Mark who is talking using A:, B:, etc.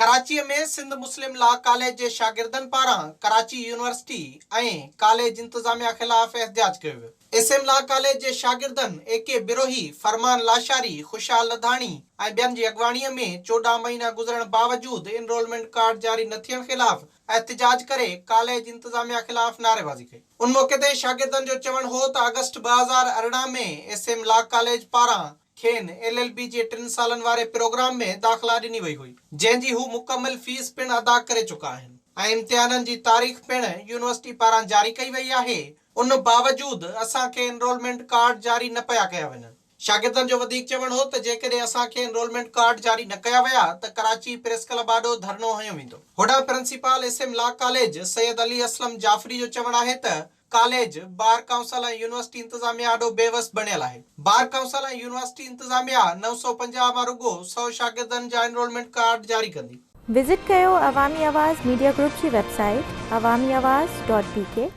A: कराची में सिंध मुस्लिम law college के शागिर्दनि पारां कराची यूनिवर्सिटी ऐं कॉलेज इंतजामिया खिलाफ एहतजाज कियो वियो। एसएम लॉ कॉलेज के शागिर्दनि एके बिरोही, फरमान लाशारी, खुशहाल लधाणी ऐं ॿियनि जी अॻवाणीअ में 14 महीना गुज़रण बावजूद एनरोलमेंट कार्ड जारी न थियण खिलाफ एहतजाज करे कॉलेज इंतजामिया खिलाफ नारेबाज़ी कई। उन मौके ते शागिर्दनि जो चवणु हो त अगस्त 2018 में एसएम लॉ कॉलेज पारां खेन LLB जे 3 सालनि वारे प्रोग्राम में दाख़िला ॾिनी वई हुई, जंहिंजी हू मुकमल फीस पिणु अदा करे चुका आहिनि ऐं इम्तिहाननि जी तारीख़ पिणु यूनिवर्सिटी पारां जारी कई वई आहे। उन बावजूद असांखे एनरोलमेंट कार्ड जारी न पिया कया वञनि। शागिर्दनि जो वधीक चवणु हो त जेकॾहिं असांखे एनरोलमेंट कार्ड जारी न कया विया त कराची प्रेस क्लब आॾो धरनो हंयो वेंदो। होॾां principal SM law college Syed Ali Aslam Jafri जो चवणु आहे त कॉलेज बार काउंसिल ऐं यूनिवर्सिटी इंतजामिया ॾाढो बेवस बणियल आहे। बार काउंसिल ऐं यूनिवर्सिटी इंतजामिया 950 मां रुगो 100 शागिर्दनि जा एनरोलमेंट कार्ड जारी कंदी।
B: विजिट कयो अवामी आवाज़ मीडिया ग्रुप जी वेबसाइट awamiawaz.pk